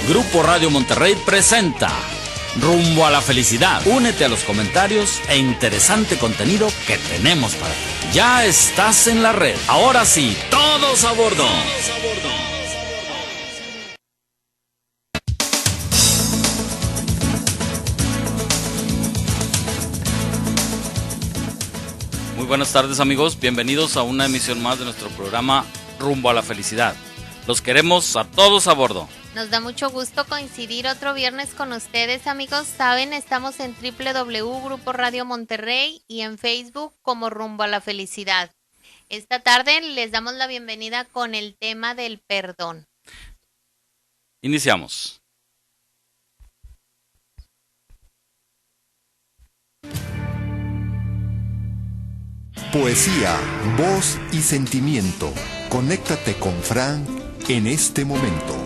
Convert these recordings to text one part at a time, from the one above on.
Grupo Radio Monterrey presenta Rumbo a la Felicidad. Únete a los comentarios e interesante contenido que tenemos para ti. Ya estás en la red. Ahora sí, todos a bordo. Muy buenas tardes, amigos. Bienvenidos a una emisión más de nuestro programa Rumbo a la Felicidad. Los queremos a todos a bordo. Nos da mucho gusto coincidir otro viernes con ustedes, amigos. Saben, estamos en www Grupo Radio Monterrey y en Facebook como Rumbo a la Felicidad. Esta tarde les damos la bienvenida con el tema del perdón. Iniciamos. Poesía, voz y sentimiento. Conéctate con Fran en este momento.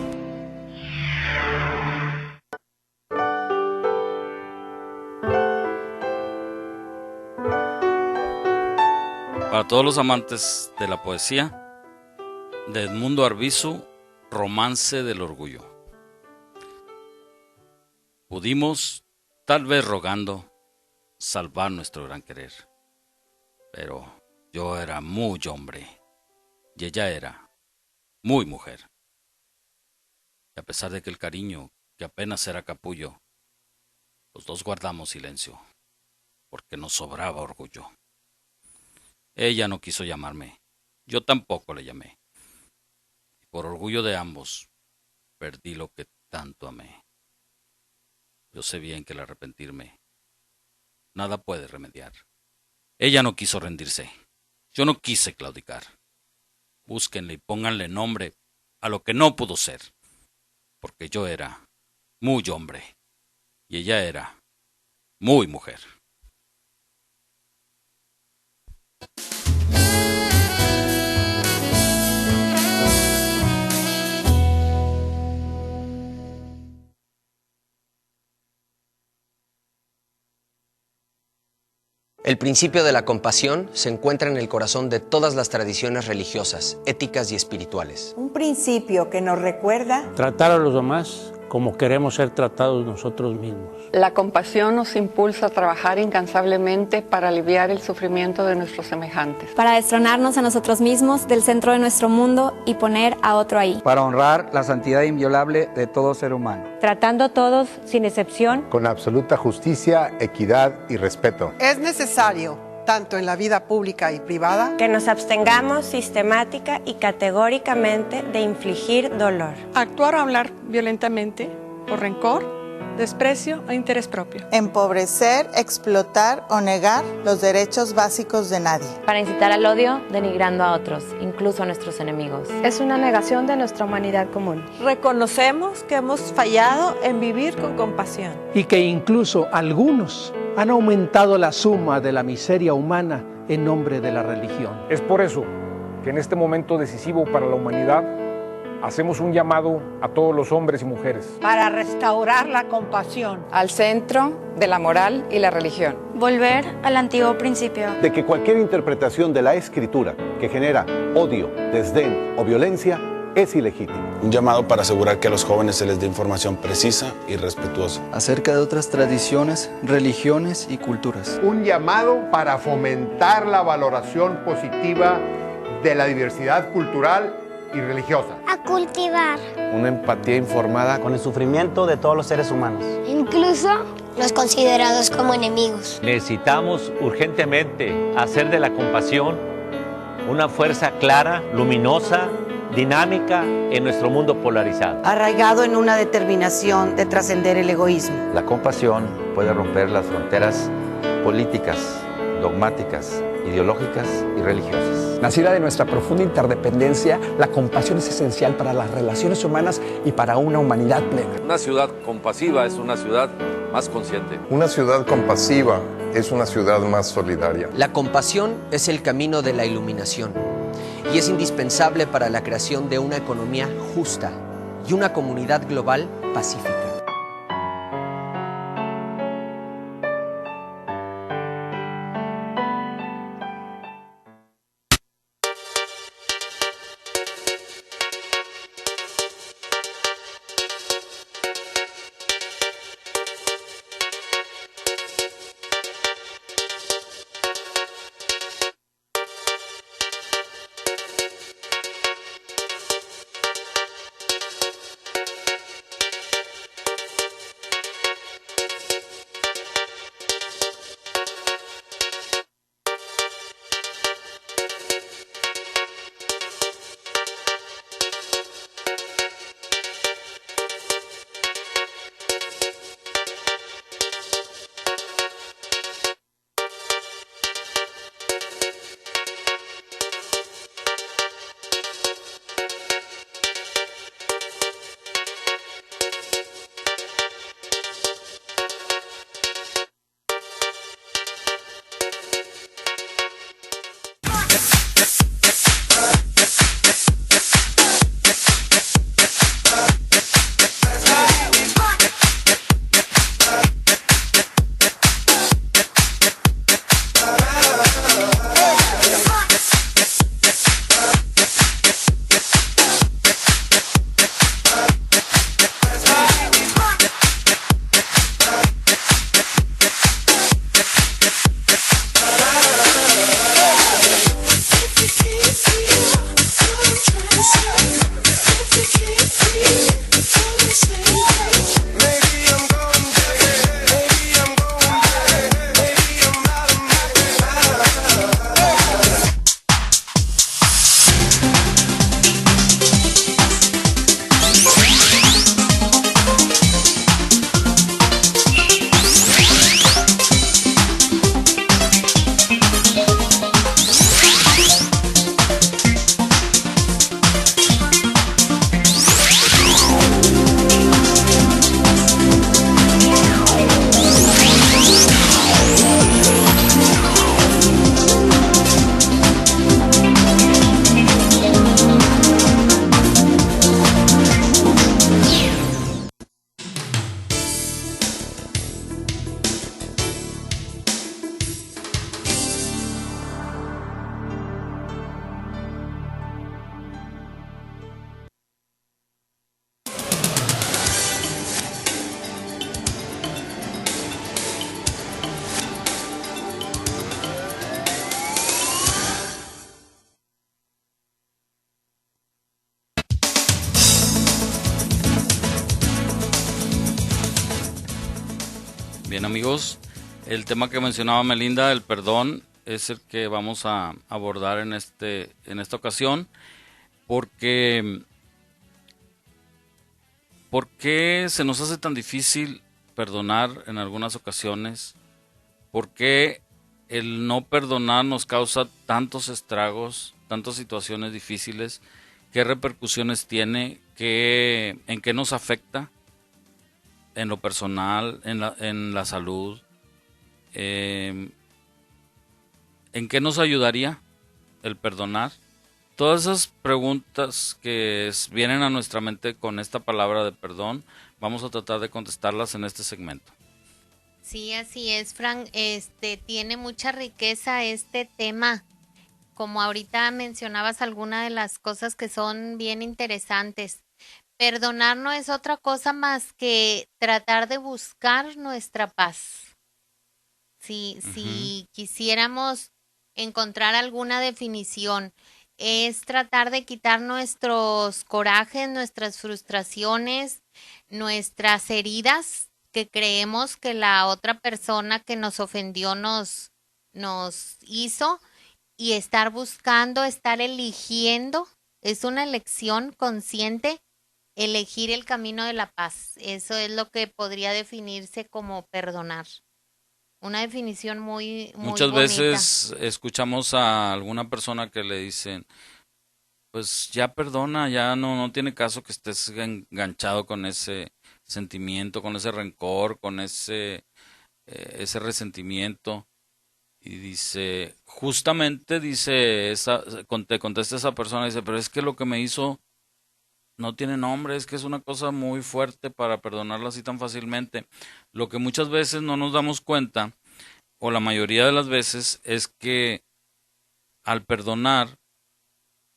Para todos los amantes de la poesía, de Edmundo Arbizu, Romance del Orgullo. Pudimos, tal vez rogando, salvar nuestro gran querer. Pero yo era muy hombre y ella era muy mujer. Y a pesar de que el cariño, que apenas era capullo, los dos guardamos silencio, porque nos sobraba orgullo. Ella no quiso llamarme, yo tampoco le llamé. Y por orgullo de ambos, perdí lo que tanto amé. Yo sé bien que el arrepentirme, nada puede remediar. Ella no quiso rendirse, yo no quise claudicar. Búsquenle y pónganle nombre a lo que no pudo ser, porque yo era muy hombre y ella era muy mujer. El principio de la compasión se encuentra en el corazón de todas las tradiciones religiosas, éticas y espirituales. Un principio que nos recuerda tratar a los demás como queremos ser tratados nosotros mismos. La compasión nos impulsa a trabajar incansablemente para aliviar el sufrimiento de nuestros semejantes. Para destronarnos a nosotros mismos del centro de nuestro mundo y poner a otro ahí. Para honrar la santidad inviolable de todo ser humano. Tratando a todos sin excepción. Con absoluta justicia, equidad y respeto. Es necesario, tanto en la vida pública y privada, que nos abstengamos sistemática y categóricamente de infligir dolor. Actuar o hablar violentamente por rencor, desprecio o interés propio. Empobrecer, explotar o negar los derechos básicos de nadie. Para incitar al odio, denigrando a otros, incluso a nuestros enemigos. Es una negación de nuestra humanidad común. Reconocemos que hemos fallado en vivir con compasión. Y que incluso algunos han aumentado la suma de la miseria humana en nombre de la religión. Es por eso que en este momento decisivo para la humanidad hacemos un llamado a todos los hombres y mujeres. Para restaurar la compasión. Al centro de la moral y la religión. Volver al antiguo principio. De que cualquier interpretación de la Escritura que genera odio, desdén o violencia es ilegítimo. Un llamado para asegurar que a los jóvenes se les dé información precisa y respetuosa acerca de otras tradiciones, religiones y culturas. Un llamado para fomentar la valoración positiva de la diversidad cultural y religiosa. A cultivar una empatía informada con el sufrimiento de todos los seres humanos, incluso los considerados como enemigos. Necesitamos urgentemente hacer de la compasión una fuerza clara, luminosa, dinámica en nuestro mundo polarizado. Arraigado en una determinación de trascender el egoísmo. La compasión puede romper las fronteras políticas, dogmáticas, ideológicas y religiosas. Nacida de nuestra profunda interdependencia, la compasión es esencial para las relaciones humanas y para una humanidad plena. Una ciudad compasiva es una ciudad más consciente. Una ciudad compasiva es una ciudad más solidaria. La compasión es el camino de la iluminación y es indispensable para la creación de una economía justa y una comunidad global pacífica. Bien, amigos, el tema que mencionaba Melinda, el perdón, es el que vamos a abordar en esta ocasión, porque ¿por qué se nos hace tan difícil perdonar en algunas ocasiones? ¿Por qué el no perdonar nos causa tantos estragos, tantas situaciones difíciles? ¿Qué repercusiones tiene? ¿En qué nos afecta? En lo personal, en la salud. ¿En qué nos ayudaría el perdonar? Todas esas preguntas que vienen a nuestra mente con esta palabra de perdón, vamos a tratar de contestarlas en este segmento. Sí, así es, Frank. Tiene mucha riqueza este tema. Como ahorita mencionabas algunas de las cosas que son bien interesantes. Perdonar no es otra cosa más que tratar de buscar nuestra paz. Si quisiéramos encontrar alguna definición, es tratar de quitar nuestros corajes, nuestras frustraciones, nuestras heridas que creemos que la otra persona que nos ofendió nos hizo, y estar buscando, estar eligiendo, es una elección consciente, elegir el camino de la paz. Eso es lo que podría definirse como perdonar. Una definición muy Muchas bonita. veces escuchamos a alguna persona que le dicen, pues ya perdona, ya no tiene caso que estés enganchado con ese sentimiento, con ese rencor, con ese resentimiento. Y dice, justamente te contesta esa persona, dice, pero es que lo que me hizo no tiene nombre, es que es una cosa muy fuerte para perdonarla así tan fácilmente. Lo que muchas veces no nos damos cuenta, o la mayoría de las veces, es que al perdonar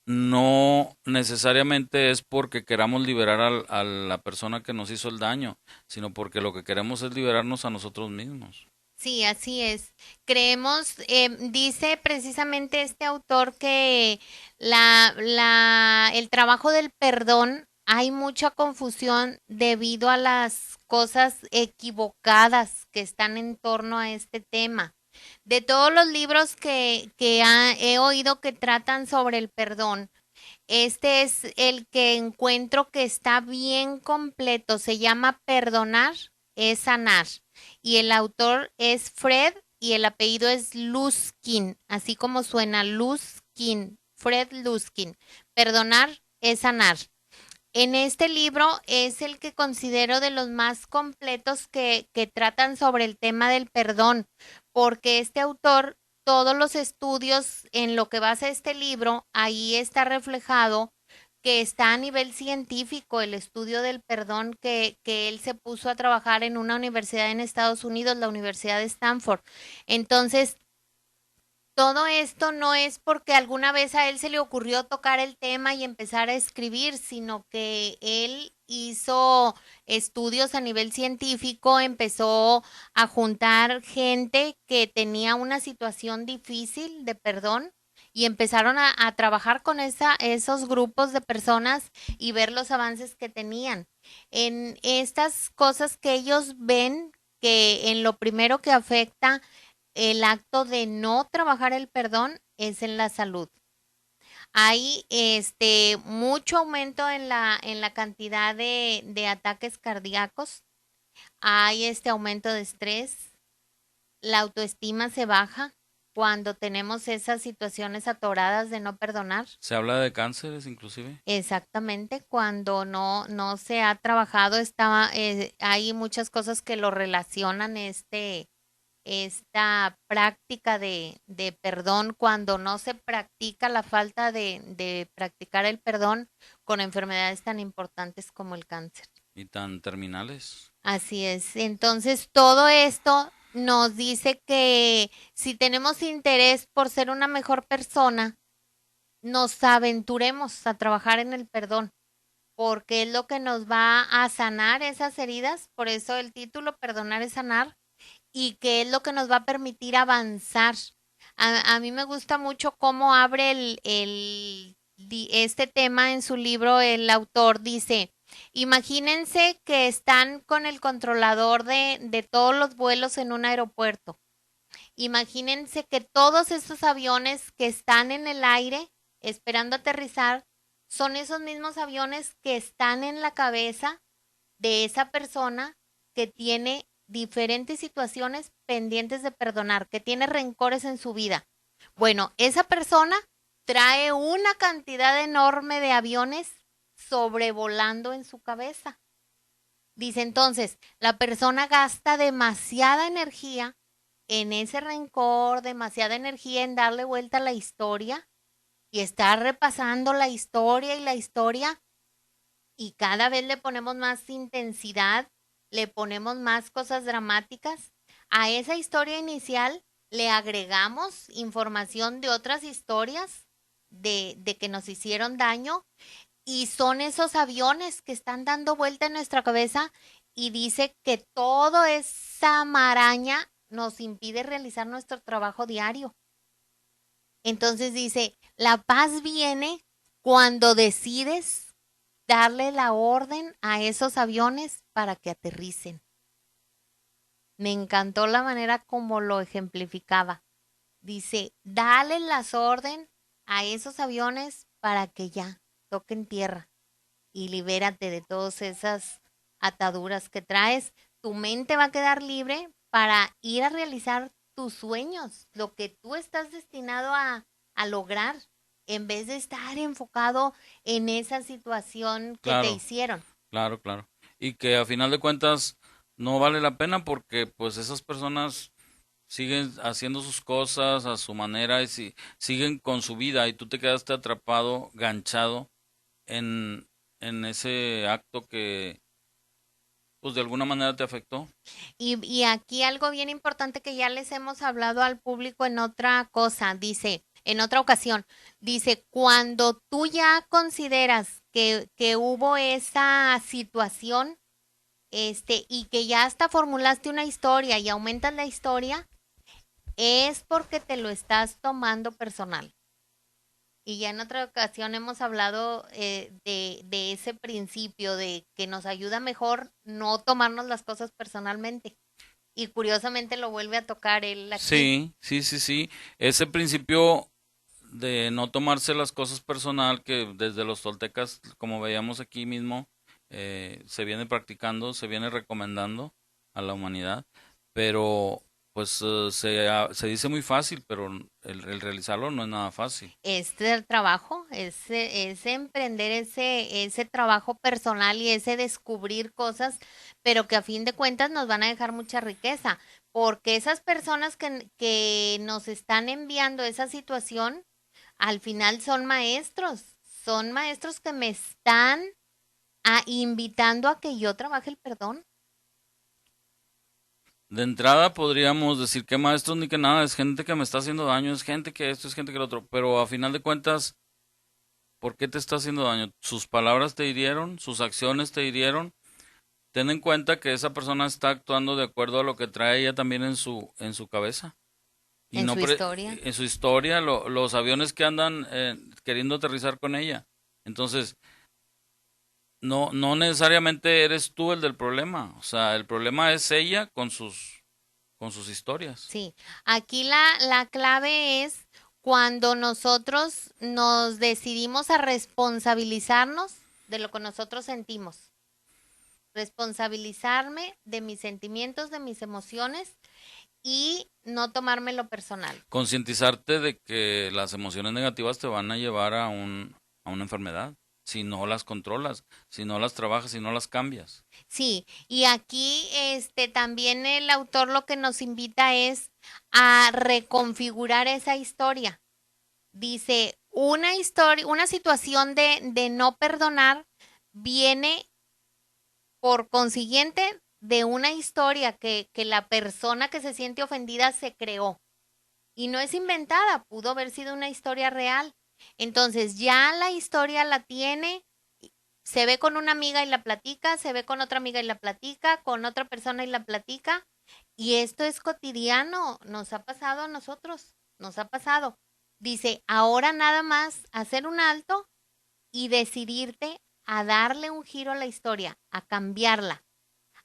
no necesariamente es porque queramos liberar a la persona que nos hizo el daño, sino porque lo que queremos es liberarnos a nosotros mismos. Sí, así es. Creemos, dice precisamente este autor que el trabajo del perdón, hay mucha confusión debido a las cosas equivocadas que están en torno a este tema. De todos los libros que he oído que tratan sobre el perdón, este es el que encuentro que está bien completo. Se llama Perdonar es sanar. Y el autor es Fred y el apellido es Luskin, así como suena, Luskin, Fred Luskin. Perdonar es sanar. En este libro es el que considero de los más completos que tratan sobre el tema del perdón, porque este autor, todos los estudios en lo que basa este libro, ahí está reflejado que está a nivel científico el estudio del perdón, que él se puso a trabajar en una universidad en Estados Unidos, la Universidad de Stanford. Entonces, todo esto no es porque alguna vez a él se le ocurrió tocar el tema y empezar a escribir, sino que él hizo estudios a nivel científico, empezó a juntar gente que tenía una situación difícil de perdón, y empezaron a trabajar con esos grupos de personas y ver los avances que tenían. En estas cosas que ellos ven, que en lo primero que afecta el acto de no trabajar el perdón es en la salud. Hay mucho aumento en la cantidad de ataques cardíacos, hay aumento de estrés, la autoestima se baja cuando tenemos esas situaciones atoradas de no perdonar. ¿Se habla de cánceres inclusive? Exactamente, cuando no se ha trabajado, hay muchas cosas que lo relacionan, esta práctica de perdón, cuando no se practica la falta de practicar el perdón con enfermedades tan importantes como el cáncer. Y tan terminales. Así es, entonces todo esto nos dice que si tenemos interés por ser una mejor persona, nos aventuremos a trabajar en el perdón, porque es lo que nos va a sanar esas heridas, por eso el título, Perdonar es sanar, y que es lo que nos va a permitir avanzar. A mí me gusta mucho cómo abre este tema en su libro. El autor dice, Imagínense que están con el controlador de todos los vuelos en un aeropuerto. Imagínense que todos esos aviones que están en el aire esperando aterrizar son esos mismos aviones que están en la cabeza de esa persona que tiene diferentes situaciones pendientes de perdonar, que tiene rencores en su vida. Bueno, esa persona trae una cantidad enorme de aviones sobrevolando en su cabeza. Dice entonces, la persona gasta demasiada energía en ese rencor, demasiada energía en darle vuelta a la historia y estar repasando la historia y cada vez le ponemos más intensidad, le ponemos más cosas dramáticas. A esa historia inicial le agregamos información de otras historias de que nos hicieron daño y son esos aviones que están dando vuelta en nuestra cabeza y dice que toda esa maraña nos impide realizar nuestro trabajo diario. Entonces dice, la paz viene cuando decides darle la orden a esos aviones para que aterricen. Me encantó la manera como lo ejemplificaba. Dice, dale las órdenes a esos aviones para que ya toquen tierra y libérate de todas esas ataduras que traes. Tu mente va a quedar libre para ir a realizar tus sueños, lo que tú estás destinado a lograr, en vez de estar enfocado en esa situación que te hicieron. Claro. Y que a final de cuentas no vale la pena porque pues esas personas siguen haciendo sus cosas a su manera y siguen con su vida y tú te quedaste atrapado, ganchado en ese acto que pues de alguna manera te afectó. Y aquí algo bien importante que ya les hemos hablado al público en otra cosa, dice, en otra ocasión, dice, cuando tú ya consideras que hubo esa situación, y que ya hasta formulaste una historia y aumentas la historia, es porque te lo estás tomando personal. Y ya en otra ocasión hemos hablado de ese principio de que nos ayuda mejor no tomarnos las cosas personalmente. Y curiosamente lo vuelve a tocar él aquí. Sí. Ese principio de no tomarse las cosas personal que desde los toltecas, como veíamos aquí mismo, se viene practicando, se viene recomendando a la humanidad, pero pues se dice muy fácil, pero el realizarlo no es nada fácil. El trabajo, es emprender ese trabajo personal y ese descubrir cosas, pero que a fin de cuentas nos van a dejar mucha riqueza, porque esas personas que nos están enviando esa situación, al final son maestros que me están invitando a que yo trabaje el perdón. De entrada podríamos decir que maestros ni que nada, es gente que me está haciendo daño, es gente que esto, es gente que lo otro, pero a final de cuentas, ¿por qué te está haciendo daño? Sus palabras te hirieron, sus acciones te hirieron. Ten en cuenta que esa persona está actuando de acuerdo a lo que trae ella también en su cabeza. Y su historia. En su historia, los aviones que andan queriendo aterrizar con ella. Entonces, no necesariamente eres tú el del problema, o sea, el problema es ella con sus historias. Sí, aquí la clave es cuando nosotros nos decidimos a responsabilizarnos de lo que nosotros sentimos. Responsabilizarme de mis sentimientos, de mis emociones y no tomármelo personal. Concientizarte de que las emociones negativas te van a llevar a una enfermedad. Si no las controlas, si no las trabajas, si no las cambias. Sí, y aquí también el autor lo que nos invita es a reconfigurar esa historia. Dice, una situación de no perdonar viene por consiguiente de una historia que la persona que se siente ofendida se creó. Y no es inventada, pudo haber sido una historia real. Entonces ya la historia la tiene, se ve con una amiga y la platica, se ve con otra amiga y la platica, con otra persona y la platica, y esto es cotidiano, nos ha pasado a nosotros, nos ha pasado. Dice, ahora nada más hacer un alto y decidirte a darle un giro a la historia, a cambiarla.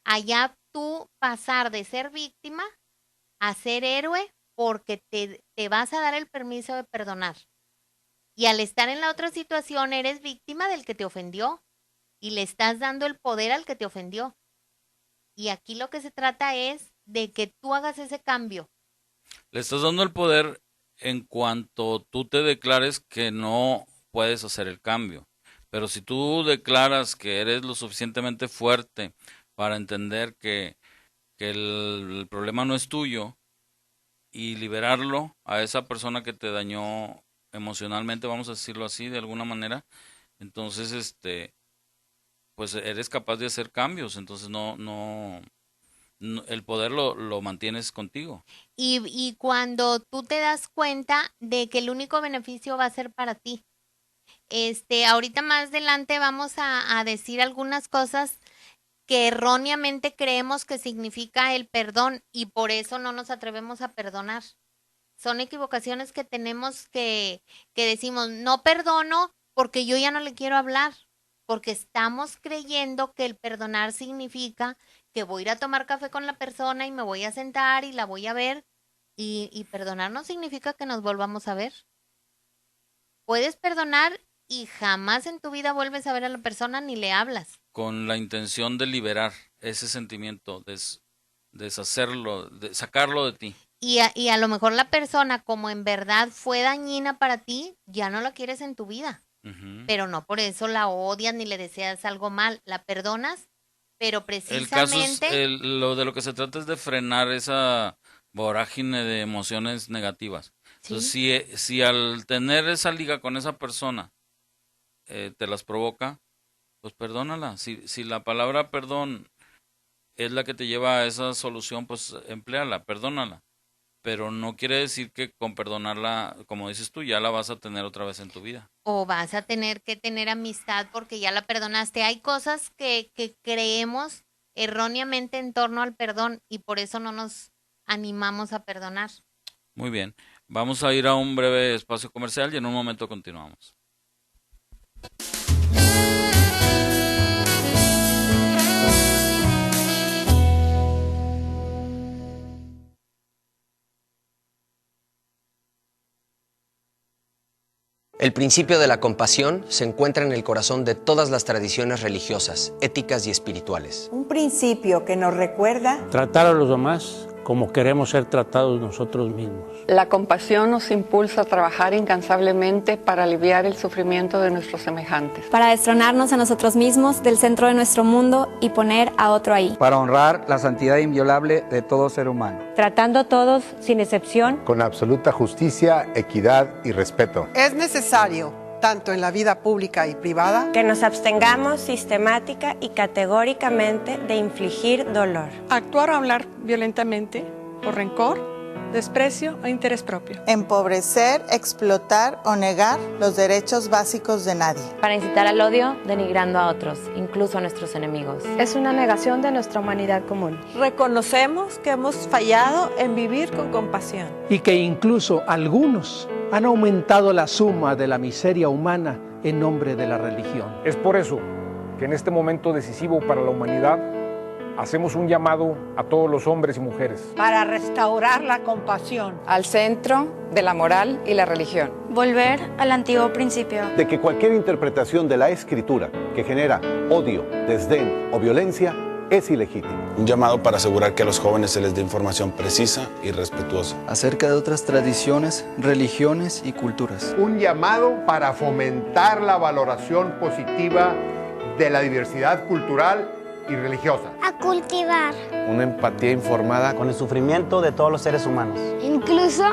Allá tú pasar de ser víctima a ser héroe porque te vas a dar el permiso de perdonar. Y al estar en la otra situación eres víctima del que te ofendió y le estás dando el poder al que te ofendió. Y aquí lo que se trata es de que tú hagas ese cambio. Le estás dando el poder en cuanto tú te declares que no puedes hacer el cambio. Pero si tú declaras que eres lo suficientemente fuerte para entender que el problema no es tuyo y liberarlo a esa persona que te dañó emocionalmente, vamos a decirlo así, de alguna manera, entonces pues eres capaz de hacer cambios, entonces no el poder lo mantienes contigo. Y cuando tú te das cuenta de que el único beneficio va a ser para ti. Ahorita más adelante vamos a decir algunas cosas que erróneamente creemos que significa el perdón y por eso no nos atrevemos a perdonar. Son equivocaciones que tenemos que decimos, no perdono porque yo ya no le quiero hablar, porque estamos creyendo que el perdonar significa que voy a ir a tomar café con la persona y me voy a sentar y la voy a ver y perdonar no significa que nos volvamos a ver. Puedes perdonar y jamás en tu vida vuelves a ver a la persona ni le hablas. Con la intención de liberar ese sentimiento, deshacerlo, de sacarlo de ti. Y a lo mejor la persona, como en verdad fue dañina para ti, ya no la quieres en tu vida. Pero no por eso la odias ni le deseas algo mal. La perdonas, pero precisamente... El caso de lo que se trata es de frenar esa vorágine de emociones negativas. ¿Sí? Entonces, si al tener esa liga con esa persona te las provoca, pues perdónala. Si la palabra perdón es la que te lleva a esa solución, pues empléala, perdónala. Pero no quiere decir que con perdonarla, como dices tú, ya la vas a tener otra vez en tu vida. O vas a tener que tener amistad porque ya la perdonaste. Hay cosas que creemos erróneamente en torno al perdón y por eso no nos animamos a perdonar. Muy bien. Vamos a ir a un breve espacio comercial y en un momento continuamos. El principio de la compasión se encuentra en el corazón de todas las tradiciones religiosas, éticas y espirituales. Un principio que nos recuerda tratar a los demás como queremos ser tratados nosotros mismos. La compasión nos impulsa a trabajar incansablemente para aliviar el sufrimiento de nuestros semejantes. Para destronarnos a nosotros mismos del centro de nuestro mundo y poner a otro ahí. Para honrar la santidad inviolable de todo ser humano. Tratando a todos sin excepción. Con absoluta justicia, equidad y respeto. Es necesario, tanto en la vida pública y privada, que nos abstengamos sistemática y categóricamente de infligir dolor. Actuar o hablar violentamente por rencor, desprecio o interés propio. Empobrecer, explotar o negar los derechos básicos de nadie. Para incitar al odio, denigrando a otros, incluso a nuestros enemigos. Es una negación de nuestra humanidad común. reconocemos que hemos fallado en vivir con compasión. Y que incluso algunos han aumentado la suma de la miseria humana en nombre de la religión. Es por eso que en este momento decisivo para la humanidad hacemos un llamado a todos los hombres y mujeres. Para restaurar la compasión. Al centro de la moral y la religión. Volver al antiguo principio. De que cualquier interpretación de la Escritura que genera odio, desdén o violencia es ilegítimo. Un llamado para asegurar que a los jóvenes se les dé información precisa y respetuosa. Acerca de otras tradiciones, religiones y culturas. Un llamado para fomentar la valoración positiva de la diversidad cultural y religiosa. A cultivar Una empatía informada con el sufrimiento de todos los seres humanos. incluso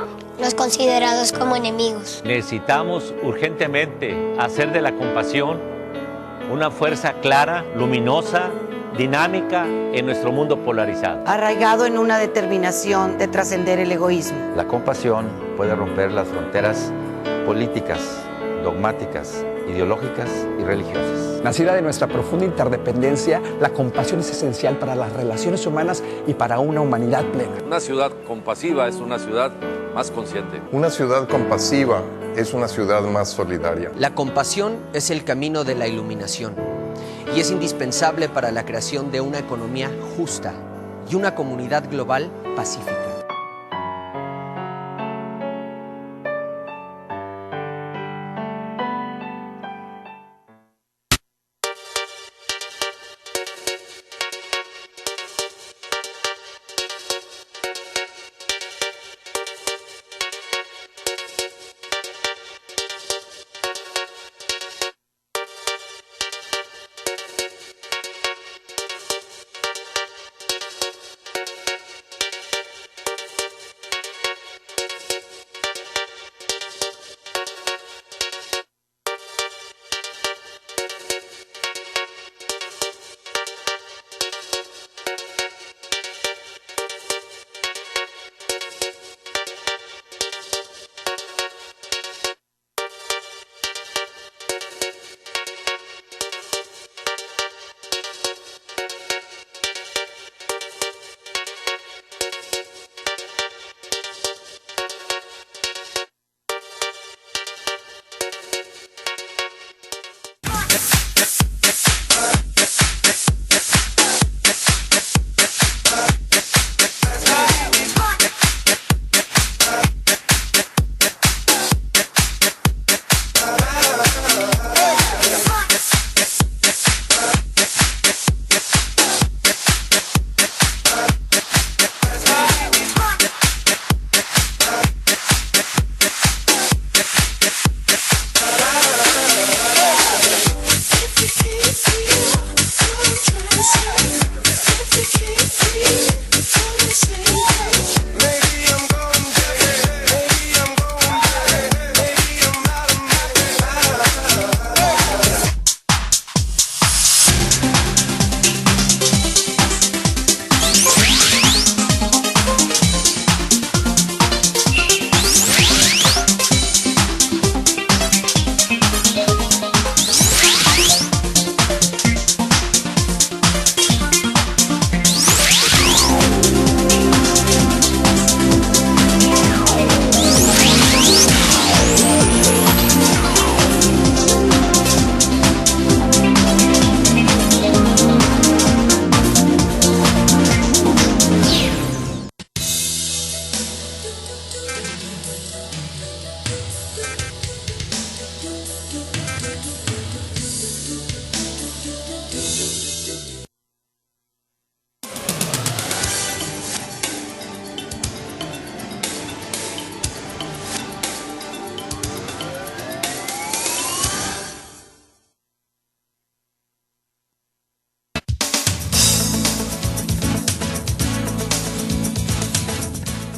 los considerados como enemigos. Necesitamos urgentemente hacer de la compasión una fuerza clara, luminosa, dinámica en nuestro mundo polarizado. Arraigado en una determinación de trascender el egoísmo. La compasión puede romper las fronteras políticas, dogmáticas, ideológicas y religiosas. Nacida de nuestra profunda interdependencia, la compasión es esencial para las relaciones humanas y para una humanidad plena. Una ciudad compasiva es una ciudad más consciente. Una ciudad compasiva es una ciudad más solidaria. La compasión es el camino de la iluminación y es indispensable para la creación de una economía justa y una comunidad global pacífica.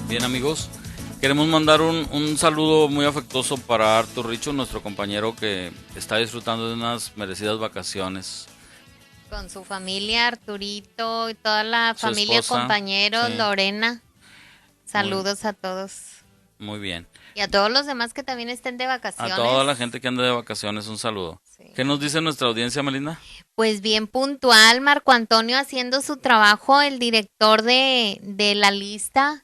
Bien, amigos, queremos mandar un saludo muy afectuoso para Artur Richo, nuestro compañero que está disfrutando de unas merecidas vacaciones. Con su familia, Arturito y toda la familia, esposa, compañeros, sí. Lorena. Saludos a todos. Muy bien. Y a todos los demás que también estén de vacaciones. A toda la gente que anda de vacaciones, un saludo. Sí. ¿Qué nos dice nuestra audiencia, Melinda? Pues bien puntual, Marco Antonio haciendo su trabajo, el director de la lista.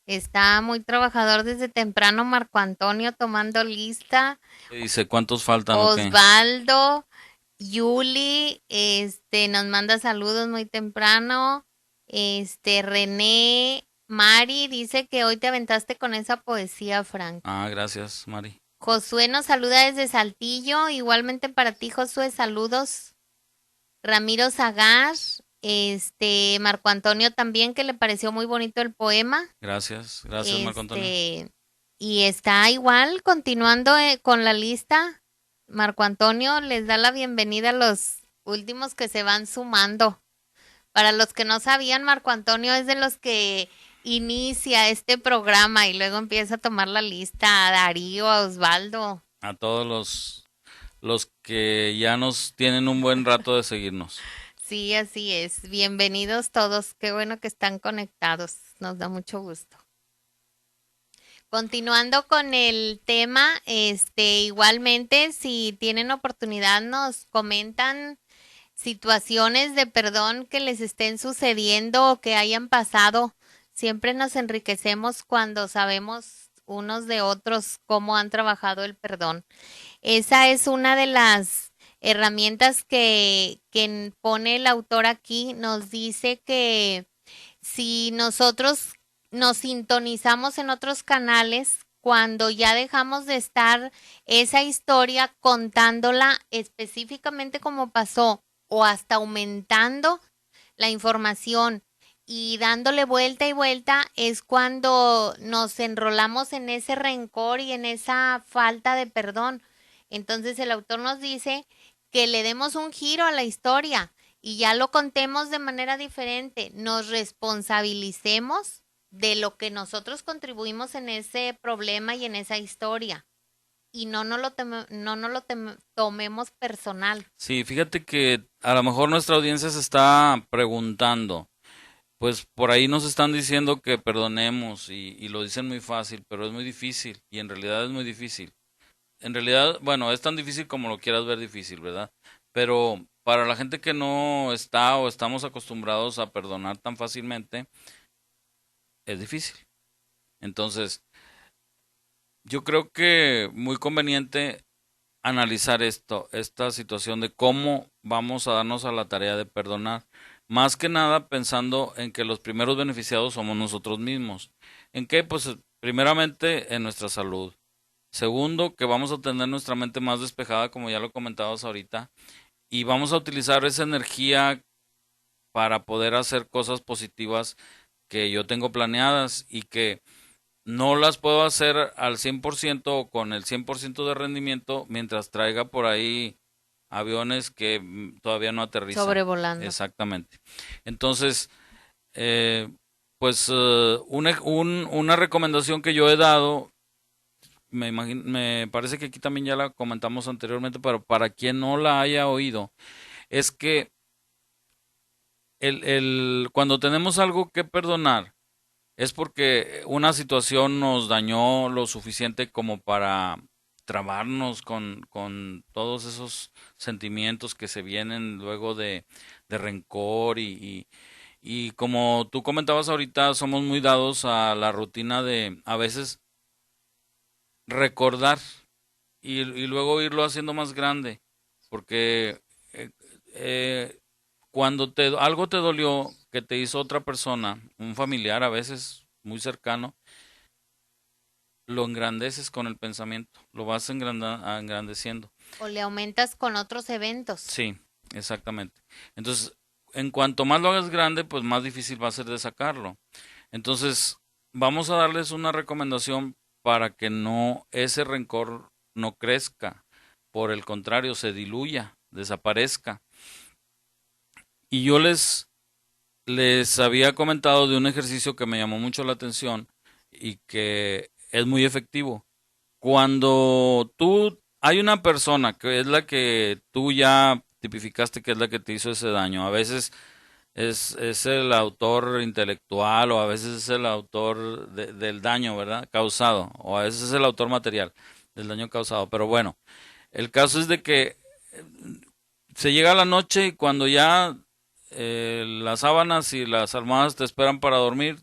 Está muy trabajador desde temprano, Marco Antonio, tomando lista. Dice, ¿cuántos faltan? Osvaldo, Yuli, nos manda saludos muy temprano. René, Mari dice que hoy te aventaste con esa poesía, Frank. Ah, gracias, Mari. Josué nos saluda desde Saltillo, igualmente para ti, Josué, saludos. Ramiro Zagar, Marco Antonio también, que le pareció muy bonito el poema. Gracias, Marco Antonio. Y está igual, continuando con la lista. Marco Antonio les da la bienvenida a los últimos que se van sumando. Para los que no sabían, Marco Antonio es de los que inicia este programa y luego empieza a tomar la lista a Darío, a Osvaldo. A todos los que ya nos tienen un buen rato de seguirnos. Sí, así es. Bienvenidos todos. Qué bueno que están conectados. Nos da mucho gusto. Continuando con el tema, igualmente, si tienen oportunidad, nos comentan situaciones de perdón que les estén sucediendo o que hayan pasado. Siempre nos enriquecemos cuando sabemos unos de otros cómo han trabajado el perdón. Esa es una de las herramientas que pone el autor aquí, nos dice que si nosotros nos sintonizamos en otros canales, cuando ya dejamos de estar esa historia contándola específicamente como pasó o hasta aumentando la información y dándole vuelta y vuelta, es cuando nos enrolamos en ese rencor y en esa falta de perdón. Entonces el autor nos dice que le demos un giro a la historia y ya lo contemos de manera diferente, nos responsabilicemos de lo que nosotros contribuimos en ese problema y en esa historia y no nos lo tomemos personal. Sí, fíjate que a lo mejor nuestra audiencia se está preguntando, pues por ahí nos están diciendo que perdonemos y lo dicen muy fácil, pero es muy difícil y en realidad es muy difícil. En realidad, bueno, es tan difícil como lo quieras ver difícil, ¿verdad? Pero para la gente que no está o estamos acostumbrados a perdonar tan fácilmente, es difícil. Entonces, yo creo que muy conveniente analizar esta situación de cómo vamos a darnos a la tarea de perdonar. Más que nada pensando en que los primeros beneficiados somos nosotros mismos. ¿En qué? Pues primeramente en nuestra salud. Segundo, que vamos a tener nuestra mente más despejada, como ya lo comentabas ahorita, y vamos a utilizar esa energía para poder hacer cosas positivas que yo tengo planeadas y que no las puedo hacer al 100% o con el 100% de rendimiento mientras traiga por ahí aviones que todavía no aterrizan. Sobrevolando. Exactamente. Entonces, una recomendación que yo he dado, me parece que aquí también ya la comentamos anteriormente, pero para quien no la haya oído, es que cuando tenemos algo que perdonar, es porque una situación nos dañó lo suficiente como para trabarnos con todos esos sentimientos que se vienen luego de rencor y como tú comentabas ahorita, somos muy dados a la rutina de a veces recordar y luego irlo haciendo más grande, porque cuando algo te dolió que te hizo otra persona, un familiar a veces muy cercano, lo engrandeces con el pensamiento, lo vas engrandeciendo. O le aumentas con otros eventos. Sí, exactamente. Entonces, en cuanto más lo hagas grande, pues más difícil va a ser de sacarlo. Entonces, vamos a darles una recomendación para que ese rencor no crezca, por el contrario, se diluya, desaparezca. Y yo les había comentado de un ejercicio que me llamó mucho la atención y que es muy efectivo. Cuando hay una persona que es la que tú ya tipificaste que es la que te hizo ese daño, a veces es el autor intelectual o a veces es el autor del daño, ¿verdad? Causado, o a veces es el autor material del daño causado. Pero bueno, el caso es de que se llega a la noche y cuando ya las sábanas y las almohadas te esperan para dormir,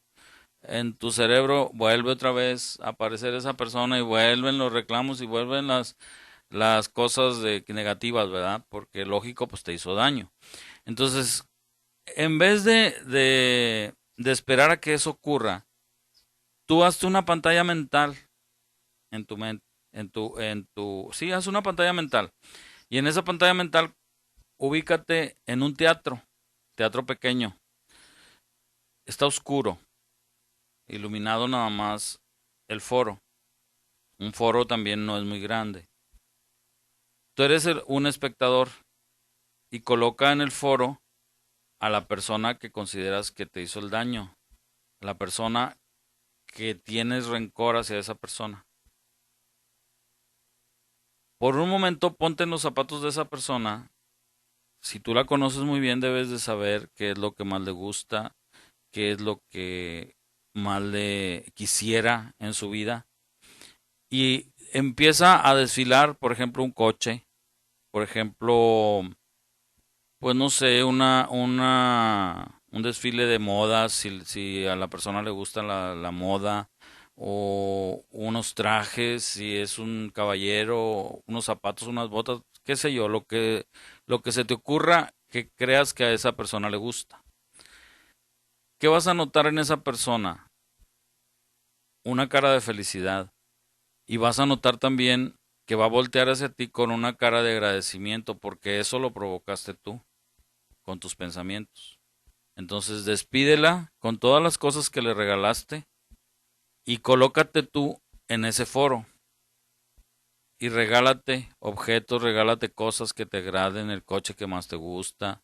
en tu cerebro vuelve otra vez a aparecer esa persona y vuelven los reclamos y vuelven las cosas negativas, ¿verdad? Porque lógico, pues te hizo daño. Entonces, en vez de esperar a que eso ocurra, tú hazte una pantalla mental en tu mente, sí, haz una pantalla mental. Y en esa pantalla mental, ubícate en un teatro pequeño. Está oscuro, iluminado nada más el foro. Un foro también no es muy grande. Tú eres un espectador y coloca en el foro a la persona que consideras que te hizo el daño, la persona que tienes rencor hacia esa persona. Por un momento ponte en los zapatos de esa persona. Si tú la conoces muy bien, debes de saber qué es lo que más le gusta, qué es lo que más le quisiera en su vida. Y empieza a desfilar, por ejemplo, un coche, por ejemplo, pues no sé, un desfile de modas, si a la persona le gusta la moda, o unos trajes, si es un caballero, unos zapatos, unas botas, qué sé yo, lo que se te ocurra que creas que a esa persona le gusta. ¿Qué vas a notar en esa persona? Una cara de felicidad. Y vas a notar también que va a voltear hacia ti con una cara de agradecimiento, porque eso lo provocaste tú, con tus pensamientos. Entonces despídela con todas las cosas que le regalaste y colócate tú en ese foro. Y regálate objetos, regálate cosas que te agraden, el coche que más te gusta,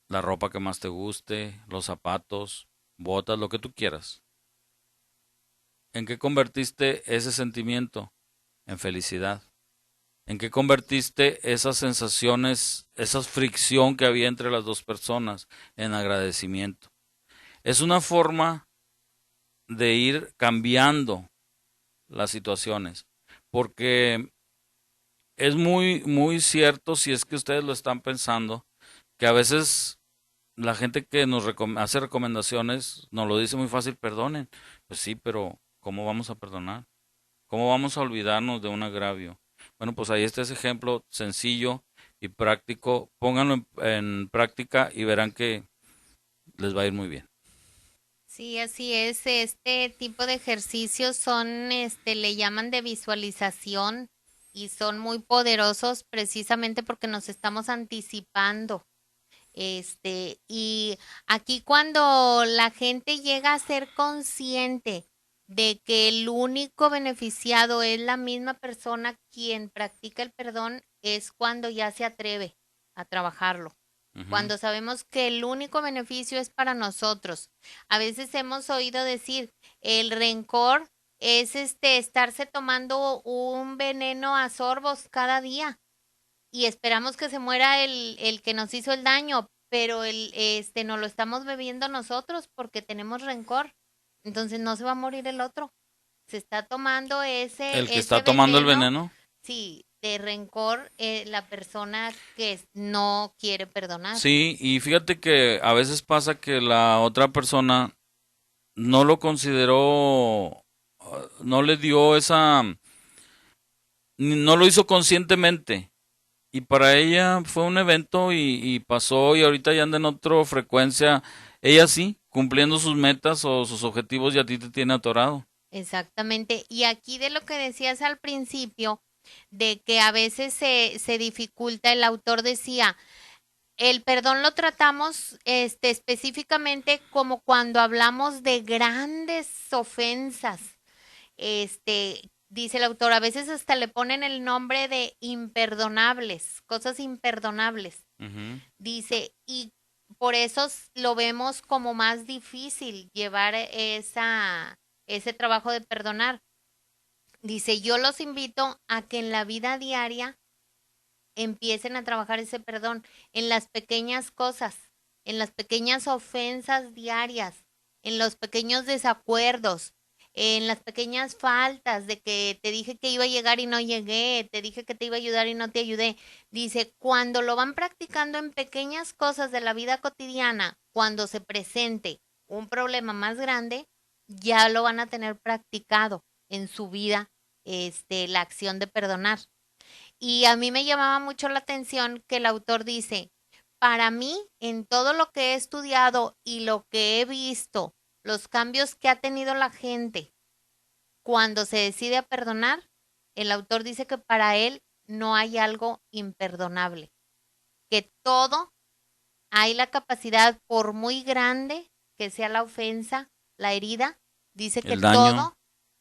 la ropa que más te guste, los zapatos, botas, lo que tú quieras. ¿En qué convertiste ese sentimiento? En felicidad. ¿En qué convertiste esas sensaciones, esa fricción que había entre las dos personas? En agradecimiento. Es una forma de ir cambiando las situaciones, porque es muy cierto, si es que ustedes lo están pensando, que a veces la gente que nos hace recomendaciones nos lo dice muy fácil: perdonen. Pues sí, pero ¿cómo vamos a perdonar? ¿Cómo vamos a olvidarnos de un agravio? Bueno, pues ahí está ese ejemplo sencillo y práctico. Pónganlo en práctica y verán que les va a ir muy bien. Sí, así es. Este tipo de ejercicios son, le llaman de visualización y son muy poderosos precisamente porque nos estamos anticipando. Y aquí cuando la gente llega a ser consciente de que el único beneficiado es la misma persona quien practica el perdón, es cuando ya se atreve a trabajarlo. Cuando sabemos que el único beneficio es para nosotros. A veces hemos oído decir, el rencor es estarse tomando un veneno a sorbos cada día y esperamos que se muera el que nos hizo el daño, pero no lo estamos bebiendo nosotros porque tenemos rencor. Entonces no se va a morir el otro. Se está tomando el que está tomando el veneno. Sí, de rencor, la persona que no quiere perdonar. Sí, y fíjate que a veces pasa que la otra persona no lo consideró, no le dio no lo hizo conscientemente. Y para ella fue un evento y pasó, y ahorita ya anda en otra frecuencia. Ella sí, cumpliendo sus metas o sus objetivos, y a ti te tiene atorado. Exactamente. Y aquí de lo que decías al principio, de que a veces se dificulta, el autor decía, el perdón lo tratamos específicamente como cuando hablamos de grandes ofensas. Dice el autor, a veces hasta le ponen el nombre de imperdonables, cosas imperdonables. Dice, y por eso lo vemos como más difícil llevar ese trabajo de perdonar. Dice, yo los invito a que en la vida diaria empiecen a trabajar ese perdón en las pequeñas cosas, en las pequeñas ofensas diarias, en los pequeños desacuerdos, en las pequeñas faltas de que te dije que iba a llegar y no llegué, te dije que te iba a ayudar y no te ayudé. Dice, cuando lo van practicando en pequeñas cosas de la vida cotidiana, cuando se presente un problema más grande, ya lo van a tener practicado en su vida, la acción de perdonar. Y a mí me llamaba mucho la atención que el autor dice, para mí, en todo lo que he estudiado y lo que he visto, los cambios que ha tenido la gente cuando se decide a perdonar, el autor dice que para él no hay algo imperdonable, que todo hay la capacidad, por muy grande que sea la ofensa, la herida, dice que todo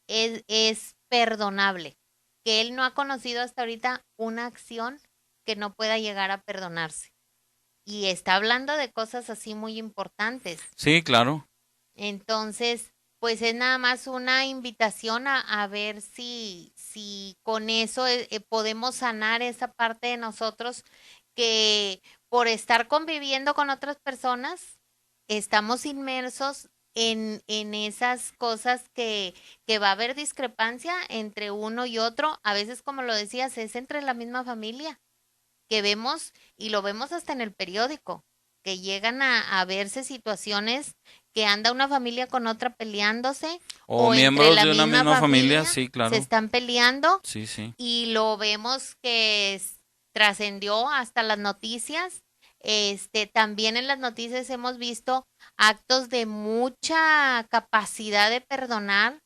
es perdonable, que él no ha conocido hasta ahorita una acción que no pueda llegar a perdonarse. Y está hablando de cosas así muy importantes. Sí, claro. Entonces, pues es nada más una invitación a ver si con eso podemos sanar esa parte de nosotros que por estar conviviendo con otras personas estamos inmersos en esas cosas que va a haber discrepancia entre uno y otro. A veces, como lo decías, es entre la misma familia que vemos, y lo vemos hasta en el periódico, que llegan a verse situaciones que anda una familia con otra peleándose. O miembros de una misma familia, sí, claro. Se están peleando. Sí, sí. Y lo vemos que trascendió hasta las noticias. También en las noticias hemos visto actos de mucha capacidad de perdonar.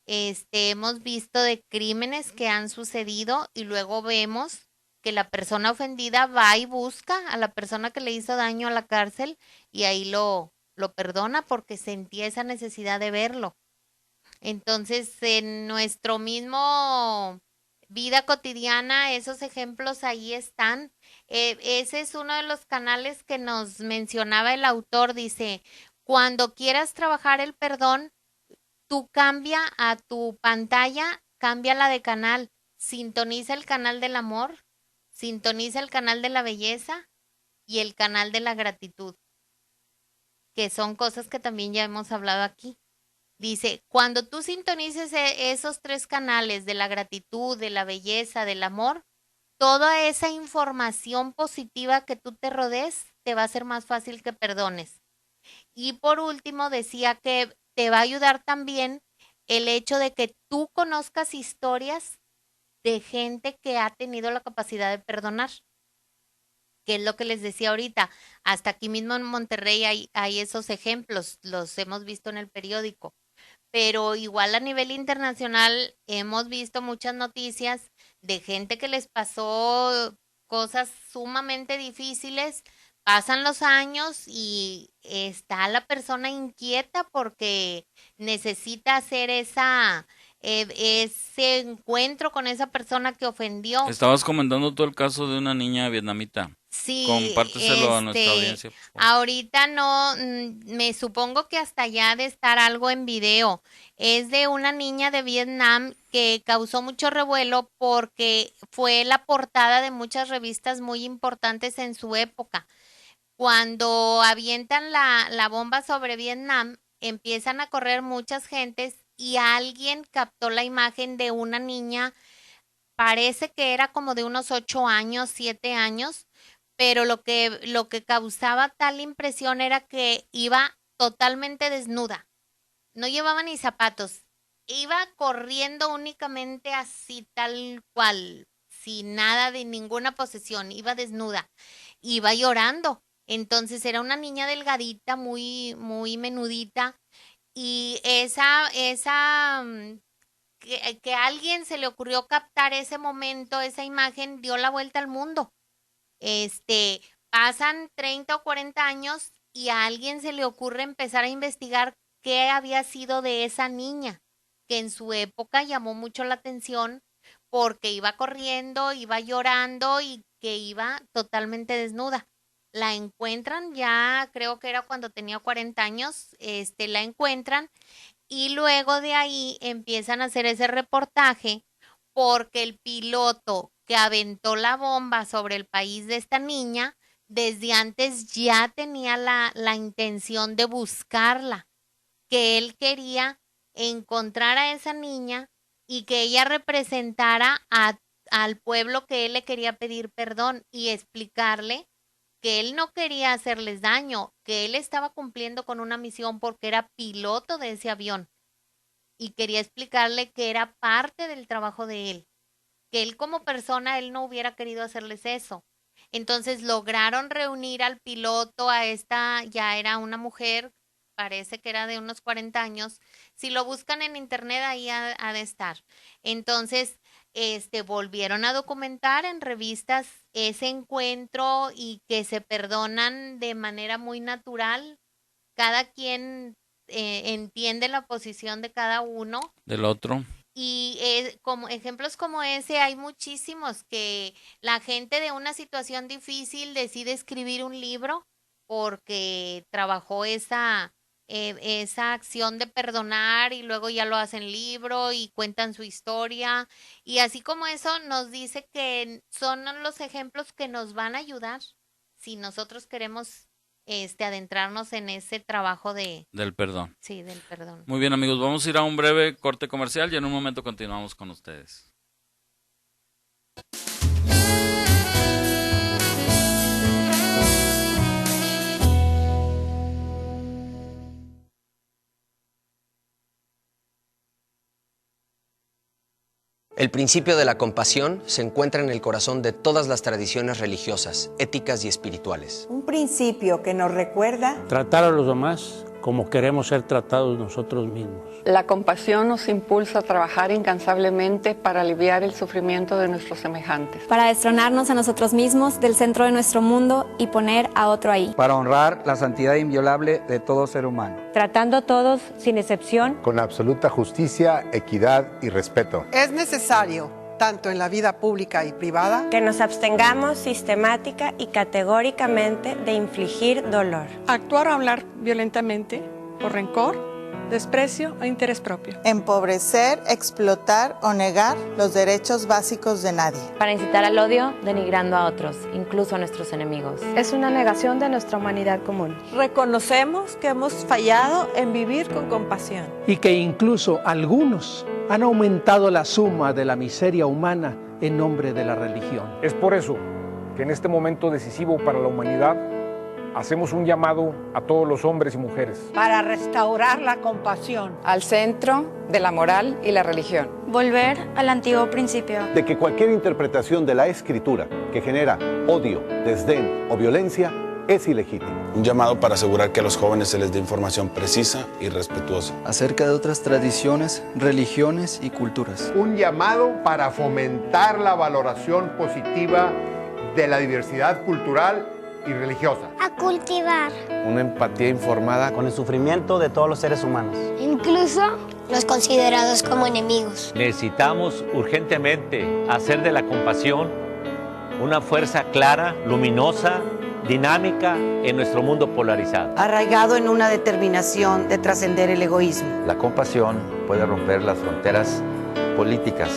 Hemos visto de crímenes que han sucedido y luego vemos que la persona ofendida va y busca a la persona que le hizo daño a la cárcel y ahí lo perdona porque sentía esa necesidad de verlo. Entonces, en nuestro mismo vida cotidiana, esos ejemplos ahí están. Ese es uno de los canales que nos mencionaba el autor. Dice, cuando quieras trabajar el perdón, tú cambia a tu pantalla, cámbiala de canal. Sintoniza el canal del amor, sintoniza el canal de la belleza y el canal de la gratitud, que son cosas que también ya hemos hablado aquí. Dice, cuando tú sintonices esos 3 canales de la gratitud, de la belleza, del amor, toda esa información positiva que tú te rodees, te va a ser más fácil que perdones. Y por último, decía que te va a ayudar también el hecho de que tú conozcas historias de gente que ha tenido la capacidad de perdonar. Que es lo que les decía ahorita. Hasta aquí mismo en Monterrey hay esos ejemplos, los hemos visto en el periódico. Pero igual a nivel internacional hemos visto muchas noticias de gente que les pasó cosas sumamente difíciles, pasan los años y está la persona inquieta porque necesita hacer ese encuentro con esa persona que ofendió. Estabas comentando tú el caso de una niña vietnamita. Sí, compárteselo a nuestra audiencia. Ahorita no, me supongo que hasta ya de estar algo en video. Es de una niña de Vietnam que causó mucho revuelo porque fue la portada de muchas revistas muy importantes en su época. Cuando avientan la bomba sobre Vietnam, empiezan a correr muchas gentes y alguien captó la imagen de una niña, parece que era como de unos 8 años, 7 años, pero lo que causaba tal impresión era que iba totalmente desnuda, no llevaba ni zapatos, iba corriendo únicamente así tal cual, sin nada de ninguna posesión, iba desnuda, iba llorando. Entonces era una niña delgadita, muy, muy menudita, y que a alguien se le ocurrió captar ese momento, esa imagen, dio la vuelta al mundo. Pasan 30 o 40 años y a alguien se le ocurre empezar a investigar qué había sido de esa niña, que en su época llamó mucho la atención porque iba corriendo, iba llorando y que iba totalmente desnuda. La encuentran, ya creo que era cuando tenía 40 años, la encuentran y luego de ahí empiezan a hacer ese reportaje porque el piloto que aventó la bomba sobre el país de esta niña, desde antes ya tenía la intención de buscarla, que él quería encontrar a esa niña y que ella representara al pueblo que él le quería pedir perdón y explicarle que él no quería hacerles daño, que él estaba cumpliendo con una misión porque era piloto de ese avión y quería explicarle que era parte del trabajo de él, que él como persona, él no hubiera querido hacerles eso. Entonces lograron reunir al piloto, a esta, ya era una mujer, parece que era de unos 40 años. Si lo buscan en internet, ahí ha de estar. Entonces, volvieron a documentar en revistas ese encuentro y que se perdonan de manera muy natural. Cada quien entiende la posición de cada uno. Del otro. Y como ejemplos como ese hay muchísimos, que la gente de una situación difícil decide escribir un libro porque trabajó esa acción de perdonar y luego ya lo hacen libro y cuentan su historia. Y así como eso nos dice que son los ejemplos que nos van a ayudar si nosotros queremos adentrarnos en ese trabajo del perdón. Sí, del perdón. Muy bien, amigos, vamos a ir a un breve corte comercial y en un momento continuamos con ustedes. El principio de la compasión se encuentra en el corazón de todas las tradiciones religiosas, éticas y espirituales. Un principio que nos recuerda tratar a los demás como queremos ser tratados nosotros mismos. La compasión nos impulsa a trabajar incansablemente para aliviar el sufrimiento de nuestros semejantes. Para destronarnos a nosotros mismos del centro de nuestro mundo y poner a otro ahí. Para honrar la santidad inviolable de todo ser humano. Tratando a todos sin excepción. Con absoluta justicia, equidad y respeto. es necesario, tanto en la vida pública y privada, Que nos abstengamos sistemática y categóricamente de infligir dolor. Actuar o hablar violentamente por rencor, desprecio o interés propio. empobrecer, explotar o negar los derechos básicos de nadie. Para incitar al odio, denigrando a otros, incluso a nuestros enemigos. Es una negación de nuestra humanidad común. Reconocemos que hemos fallado en vivir con compasión. Y que incluso algunos han aumentado la suma de la miseria humana en nombre de la religión. Es por eso que en este momento decisivo para la humanidad hacemos un llamado a todos los hombres y mujeres. Para restaurar la compasión. Al centro de la moral y la religión. Volver al antiguo principio. De que cualquier interpretación de la Escritura que genera odio, desdén o violencia es ilegítima. Un llamado para asegurar que a los jóvenes se les dé información precisa y respetuosa. Acerca de otras tradiciones, religiones y culturas. Un llamado para fomentar la valoración positiva de la diversidad cultural y religiosa. A cultivar. Una empatía informada Con el sufrimiento de todos los seres humanos. Incluso los considerados como enemigos. Necesitamos urgentemente hacer de la compasión una fuerza clara, luminosa, dinámica en nuestro mundo polarizado. Arraigado en una determinación de trascender el egoísmo. La compasión puede romper las fronteras políticas,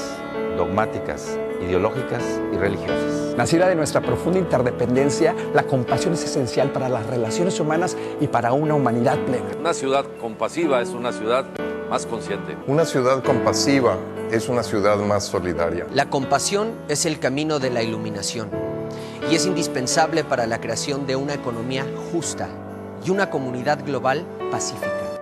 dogmáticas, ideológicas y religiosas. Nacida de nuestra profunda interdependencia, la compasión es esencial para las relaciones humanas y para una humanidad plena. Una ciudad compasiva es una ciudad más consciente. Una ciudad compasiva es una ciudad más solidaria. La compasión es el camino de la iluminación y es indispensable para la creación de una economía justa y una comunidad global pacífica.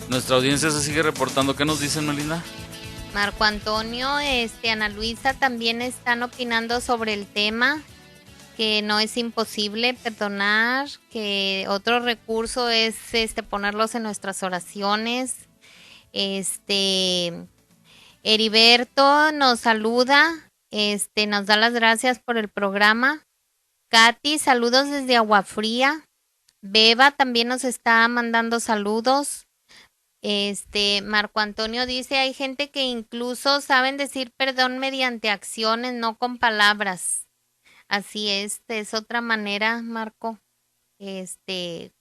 Nuestra audiencia se sigue reportando. ¿Qué nos dicen, Melinda? Marco Antonio, Ana Luisa también están opinando sobre el tema, que no es imposible perdonar, que otro recurso es ponerlos en nuestras oraciones. Heriberto nos saluda, nos da las gracias por el programa. Katy, saludos desde Aguafría. Beba también nos está mandando saludos. Marco Antonio dice, hay gente que incluso saben decir perdón mediante acciones, no con palabras. Así es otra manera, Marco.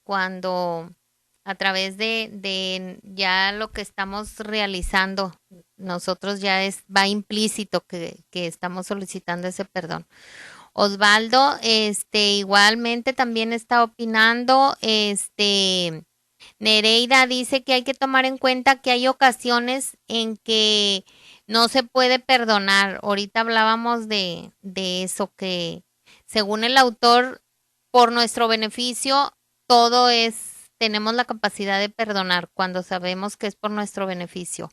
Cuando a través de ya lo que estamos realizando, nosotros ya va implícito que estamos solicitando ese perdón. Osvaldo, igualmente también está opinando, Nereida dice que hay que tomar en cuenta que hay ocasiones en que no se puede perdonar. Ahorita hablábamos de eso, que según el autor, por nuestro beneficio, tenemos la capacidad de perdonar cuando sabemos que es por nuestro beneficio.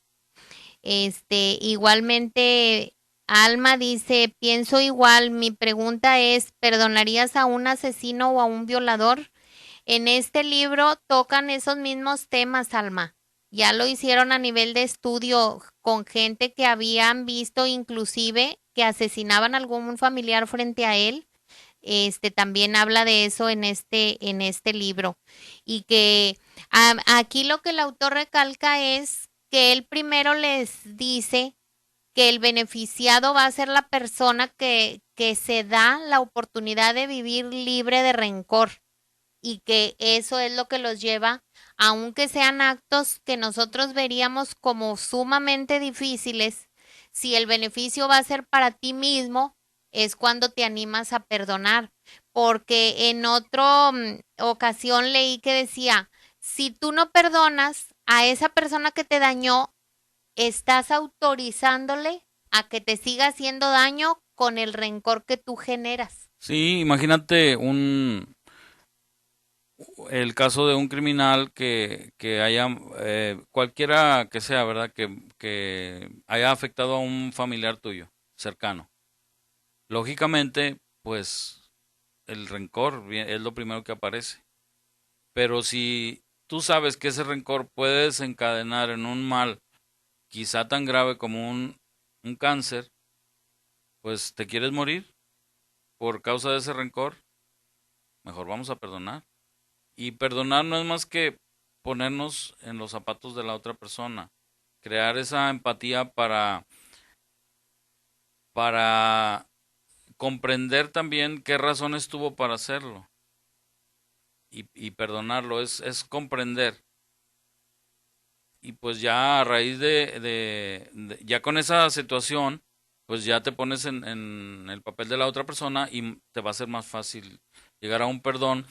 Igualmente, Alma dice, pienso igual, mi pregunta es, ¿perdonarías a un asesino o a un violador? En este libro tocan esos mismos temas, Alma. Ya lo hicieron a nivel de estudio con gente que habían visto inclusive que asesinaban a algún familiar frente a él. También habla de eso en este libro. Y que aquí lo que el autor recalca es que él primero les dice que el beneficiado va a ser la persona que se da la oportunidad de vivir libre de rencor, y que eso es lo que los lleva, aunque sean actos que nosotros veríamos como sumamente difíciles, si el beneficio va a ser para ti mismo, es cuando te animas a perdonar. Porque en otra ocasión leí que decía, si tú no perdonas a esa persona que te dañó, estás autorizándole a que te siga haciendo daño con el rencor que tú generas. Sí, imagínate el caso de un criminal que haya, cualquiera que sea, ¿verdad? Que haya afectado a un familiar tuyo, cercano. Lógicamente, pues, el rencor es lo primero que aparece. Pero si tú sabes que ese rencor puede desencadenar en un mal quizá tan grave como un cáncer, pues te quieres morir por causa de ese rencor, mejor vamos a perdonar. Y perdonar no es más que ponernos en los zapatos de la otra persona, crear esa empatía para comprender también qué razones tuvo para hacerlo. Y perdonarlo es comprender. Y pues ya a raíz ya con esa situación, pues ya te pones en el papel de la otra persona y te va a ser más fácil llegar a un perdón,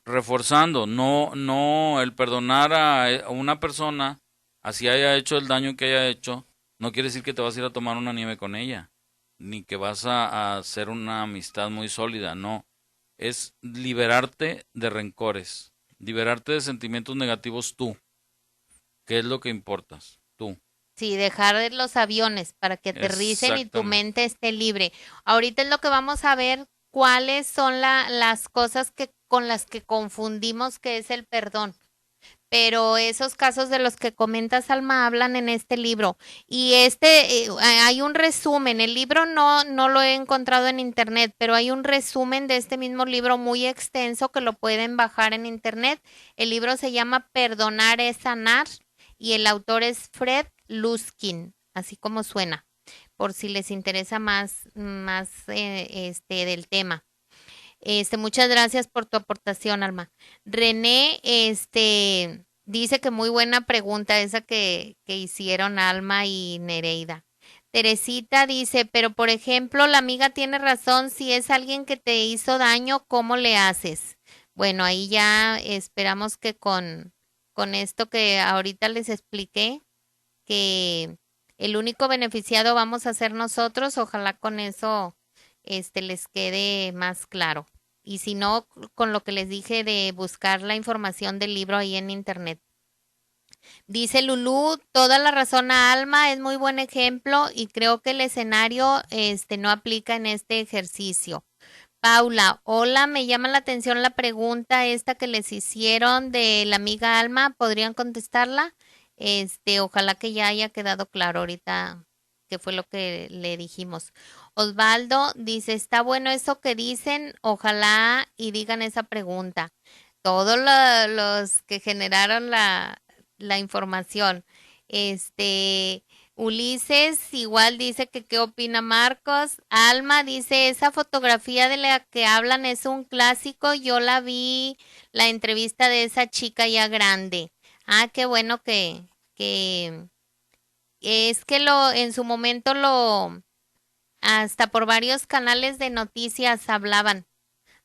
reforzando, no el perdonar a una persona, así haya hecho el daño que haya hecho, no quiere decir que te vas a ir a tomar una nieve con ella, ni que vas a hacer una amistad muy sólida, no. Es liberarte de rencores, liberarte de sentimientos negativos tú. ¿Qué es lo que importas? Tú. Sí, dejar los aviones para que aterricen y tu mente esté libre. Ahorita es lo que vamos a ver, cuáles son las cosas con las que confundimos que es el perdón. Pero esos casos de los que comentas, Alma, hablan en este libro. Y hay un resumen. El libro no lo he encontrado en internet, pero hay un resumen de este mismo libro muy extenso que lo pueden bajar en internet. El libro se llama Perdonar es sanar y el autor es Fred Luskin, así como suena, por si les interesa más del tema. Muchas gracias por tu aportación, Alma. René, dice que muy buena pregunta esa que hicieron Alma y Nereida. Teresita dice, pero por ejemplo, la amiga tiene razón, si es alguien que te hizo daño, ¿cómo le haces? Bueno, ahí ya esperamos que con esto que ahorita les expliqué, que el único beneficiado vamos a ser nosotros, ojalá con eso les quede más claro. Y si no, con lo que les dije de buscar la información del libro ahí en internet. Dice Lulú, toda la razón a Alma, es muy buen ejemplo y creo que el escenario no aplica en este ejercicio. Paula, hola, me llama la atención la pregunta esta que les hicieron de la amiga Alma, ¿podrían contestarla? Ojalá que ya haya quedado claro ahorita qué fue lo que le dijimos. Osvaldo dice, está bueno eso que dicen, ojalá y digan esa pregunta. Todos los que generaron la información. Ulises igual dice que qué opina Marcos. Alma dice, esa fotografía de la que hablan es un clásico, yo la vi, la entrevista de esa chica ya grande. Ah, qué bueno que es que en su momento hasta por varios canales de noticias hablaban.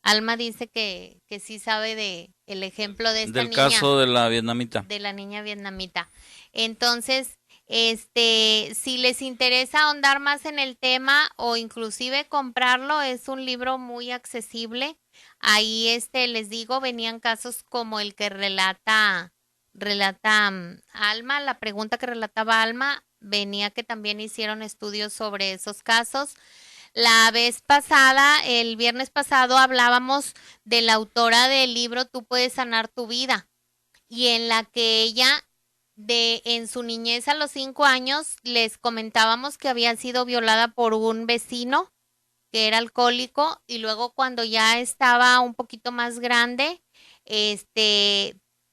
Alma dice que sí sabe de el ejemplo de esta del niña. Del caso de la vietnamita. De la niña vietnamita. Entonces, si les interesa ahondar más en el tema o inclusive comprarlo, es un libro muy accesible. Ahí, les digo, venían casos como el que relata Alma, la pregunta que relataba Alma, venía que también hicieron estudios sobre esos casos. La vez pasada, el viernes pasado, hablábamos de la autora del libro Tú puedes sanar tu vida, y en la que ella, en su niñez a los 5 años, les comentábamos que había sido violada por un vecino que era alcohólico, y luego cuando ya estaba un poquito más grande,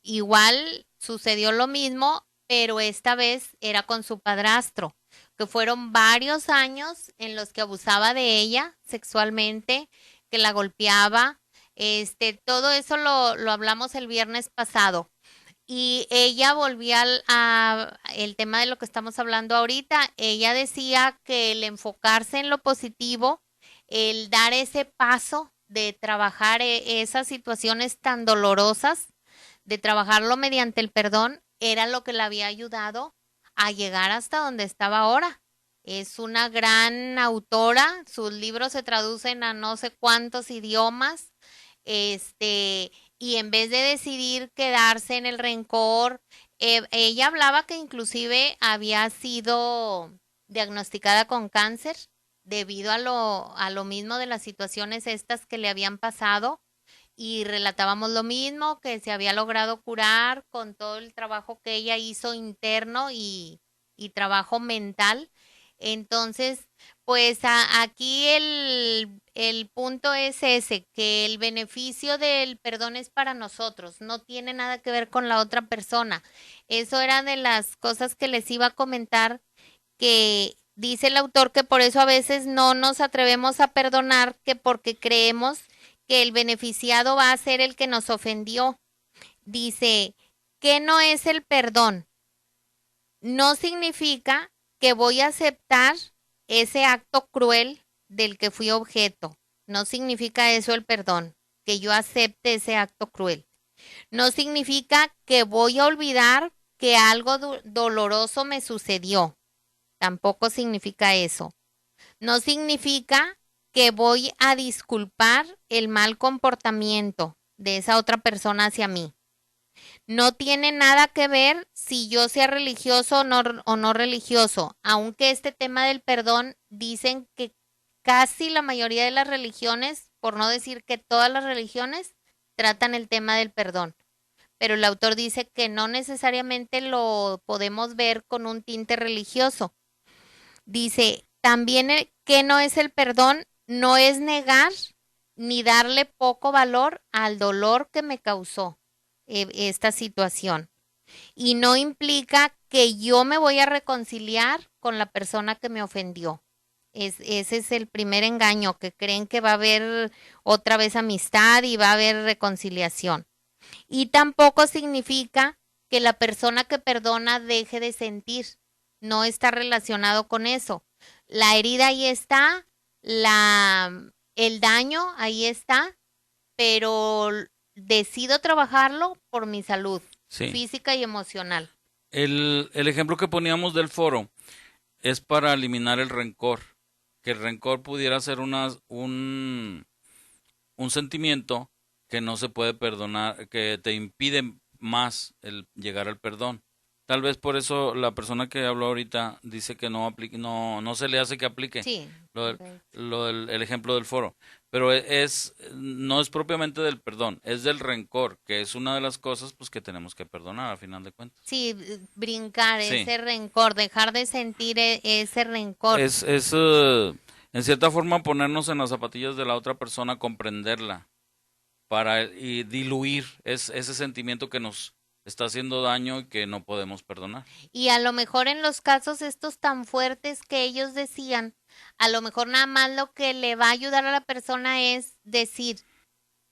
igual sucedió lo mismo, pero esta vez era con su padrastro, que fueron varios años en los que abusaba de ella sexualmente, que la golpeaba. Todo eso lo hablamos el viernes pasado. Y ella volvía el tema de lo que estamos hablando ahorita. Ella decía que el enfocarse en lo positivo, el dar ese paso de trabajar esas situaciones tan dolorosas, de trabajarlo mediante el perdón, era lo que le había ayudado a llegar hasta donde estaba ahora. Es una gran autora, sus libros se traducen a no sé cuántos idiomas, y en vez de decidir quedarse en el rencor, ella hablaba que inclusive había sido diagnosticada con cáncer debido a lo mismo de las situaciones estas que le habían pasado, y relatábamos lo mismo, que se había logrado curar con todo el trabajo que ella hizo interno y trabajo mental. Entonces, pues aquí el punto es ese, que el beneficio del perdón es para nosotros, no tiene nada que ver con la otra persona. Eso era de las cosas que les iba a comentar, que dice el autor que por eso a veces no nos atrevemos a perdonar, que porque creemos que el beneficiado va a ser el que nos ofendió. Dice, ¿qué no es el perdón? No significa que voy a aceptar ese acto cruel del que fui objeto. No significa eso el perdón, que yo acepte ese acto cruel. No significa que voy a olvidar que algo doloroso me sucedió. Tampoco significa eso. No significa que voy a disculpar el mal comportamiento de esa otra persona hacia mí. No tiene nada que ver si yo sea religioso o no religioso, aunque este tema del perdón dicen que casi la mayoría de las religiones, por no decir que todas las religiones, tratan el tema del perdón. Pero el autor dice que no necesariamente lo podemos ver con un tinte religioso. Dice, también que no es el perdón, no es negar ni darle poco valor al dolor que me causó esta situación. Y no implica que yo me voy a reconciliar con la persona que me ofendió. Ese es el primer engaño, que creen que va a haber otra vez amistad y va a haber reconciliación. Y tampoco significa que la persona que perdona deje de sentir. No está relacionado con eso. La herida ahí está, el daño ahí está, pero decido trabajarlo por mi salud física y emocional. El ejemplo que poníamos del foro es para eliminar el rencor, que el rencor pudiera ser un sentimiento que no se puede perdonar, que te impide más el llegar al perdón. Tal vez por eso la persona que habló ahorita dice que no aplique, no se le hace que aplique. Sí. El ejemplo del foro. Pero no es propiamente del perdón, es del rencor, que es una de las cosas pues que tenemos que perdonar a final de cuentas. Sí, brincar Sí. ese rencor, dejar de sentir ese rencor. Es en cierta forma ponernos en las zapatillas de la otra persona, comprenderla y diluir ese sentimiento que nos está haciendo daño y que no podemos perdonar. Y a lo mejor en los casos estos tan fuertes que ellos decían, a lo mejor nada más lo que le va a ayudar a la persona es decir,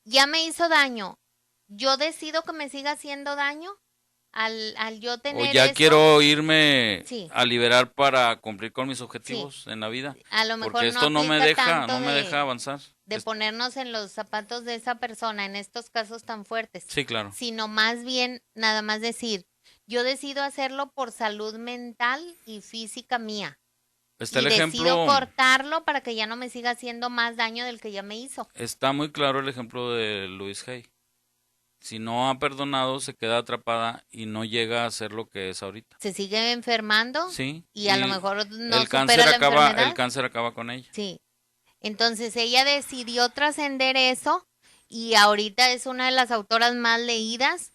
ya me hizo daño, yo decido que me siga haciendo daño al yo tener o ya eso. quiero irme Sí. a liberar para cumplir con mis objetivos en la vida. A lo mejor porque esto no me aplica deja, tanto deja avanzar. de ponernos en los zapatos de esa persona en estos casos tan fuertes. Sí, claro. Sino más bien nada más decir, yo decido hacerlo por salud mental y física mía. Está y el decido ejemplo, cortarlo para que ya no me siga haciendo más daño del que ya me hizo. está muy claro el ejemplo de Louise Hay. Si no ha perdonado, se queda atrapada y no llega a ser lo que es ahorita. Se sigue enfermando Sí. y a lo mejor no el cáncer supera la acaba, enfermedad. el cáncer acaba con ella. Sí. Entonces ella decidió trascender eso y ahorita es una de las autoras más leídas.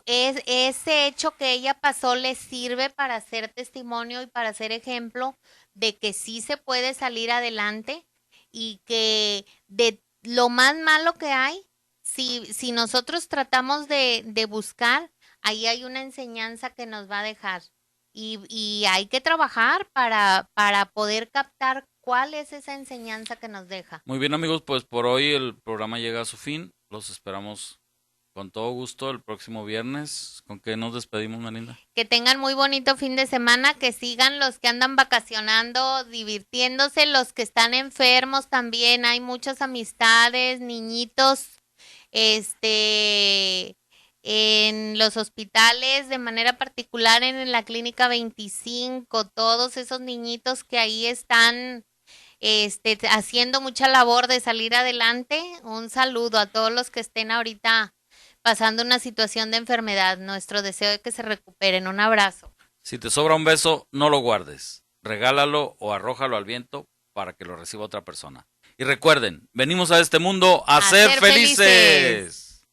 Ese hecho que ella pasó le sirve para ser testimonio y para ser ejemplo de que sí se puede salir adelante y que de lo más malo que hay, si nosotros tratamos de buscar, ahí hay una enseñanza que nos va a dejar y hay que trabajar para poder captar cuál es esa enseñanza que nos deja. Muy bien, amigos, pues por hoy el programa llega a su fin. Los esperamos con todo gusto el próximo viernes. ¿Con qué nos despedimos, Melinda? Que tengan muy bonito fin de semana, que sigan los que andan vacacionando, divirtiéndose, los que están enfermos también. Hay muchas amistades, niñitos, en los hospitales, de manera particular en la Clínica 25, todos esos niñitos que ahí están haciendo mucha labor de salir adelante. Un saludo a todos los que estén ahorita pasando una situación de enfermedad. Nuestro deseo de que se recuperen. Un abrazo. Si te sobra un beso, no lo guardes. Regálalo o arrójalo al viento para que lo reciba otra persona. Y recuerden, venimos a este mundo a ser felices.